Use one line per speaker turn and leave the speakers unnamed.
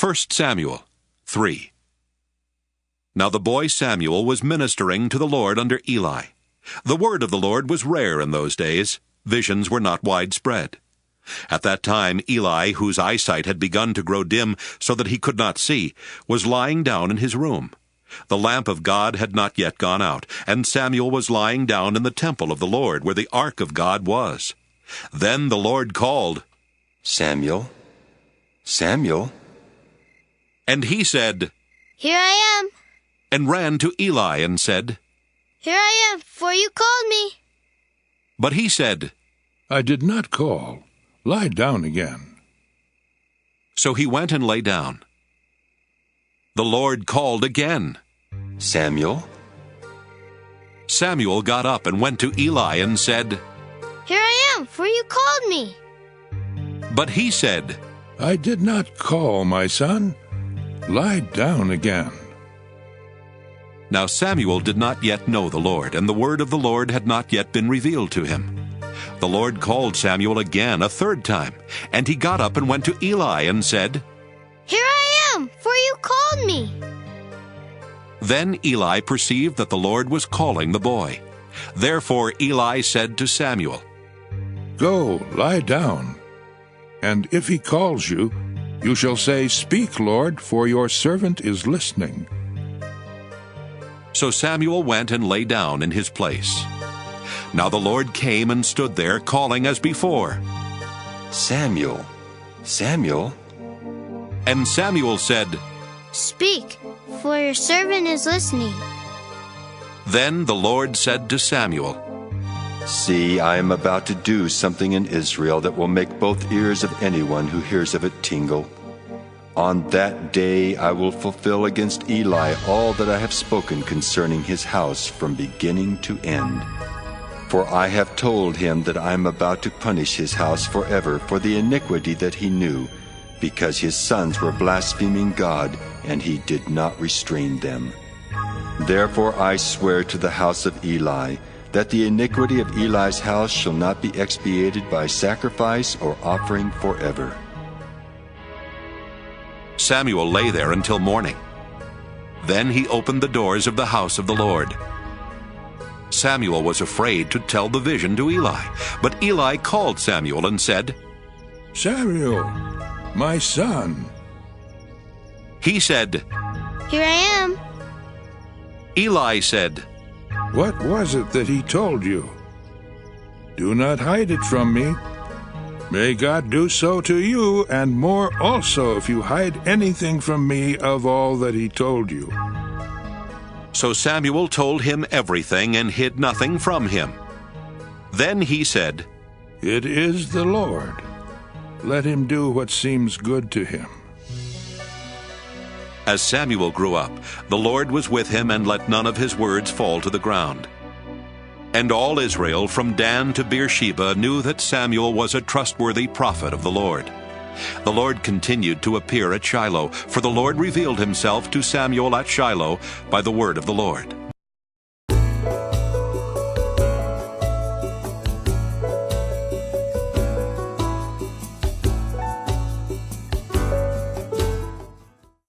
1 Samuel 3. Now the boy Samuel was ministering to the Lord under Eli. The word of the Lord was rare in those days. Visions were not widespread. At that time Eli, whose eyesight had begun to grow dim so that he could not see, was lying down in his room. The lamp of God had not yet gone out, and Samuel was lying down in the temple of the Lord, where the ark of God was. Then the Lord called,
Samuel, Samuel.
And he said,
Here I am.
And ran to Eli and said,
Here I am, for you called me.
But he said,
I did not call. Lie down again.
So he went and lay down. The Lord called again,
Samuel.
Samuel got up and went to Eli and said,
Here I am, for you called me.
But he said,
I did not call, my son. Lie down again.
Now Samuel did not yet know the Lord, and the word of the Lord had not yet been revealed to him. The Lord called Samuel again a third time, and he got up and went to Eli and said,
Here I am, for you called me.
Then Eli perceived that the Lord was calling the boy. Therefore Eli said to Samuel,
Go, lie down. And if he calls you, you shall say, Speak, Lord, for your servant is listening.
So Samuel went and lay down in his place. Now the Lord came and stood there, calling as before,
Samuel, Samuel.
And Samuel said,
Speak, for your servant is listening.
Then the Lord said to Samuel,
See, I am about to do something in Israel that will make both ears of anyone who hears of it tingle. On that day I will fulfill against Eli all that I have spoken concerning his house from beginning to end. For I have told him that I am about to punish his house forever for the iniquity that he knew, because his sons were blaspheming God, and he did not restrain them. Therefore I swear to the house of Eli, that the iniquity of Eli's house shall not be expiated by sacrifice or offering forever.
Samuel lay there until morning. Then he opened the doors of the house of the Lord. Samuel was afraid to tell the vision to Eli, but Eli called Samuel and said,
Samuel, my son.
He said,
Here I am.
Eli said,
What was it that he told you? Do not hide it from me. May God do so to you, and more also if you hide anything from me of all that he told you.
So Samuel told him everything and hid nothing from him. Then he said,
It is the Lord. Let him do what seems good to him.
As Samuel grew up, the Lord was with him and let none of his words fall to the ground. And all Israel from Dan to Beersheba knew that Samuel was a trustworthy prophet of the Lord. The Lord continued to appear at Shiloh, for the Lord revealed himself to Samuel at Shiloh by the word of the Lord.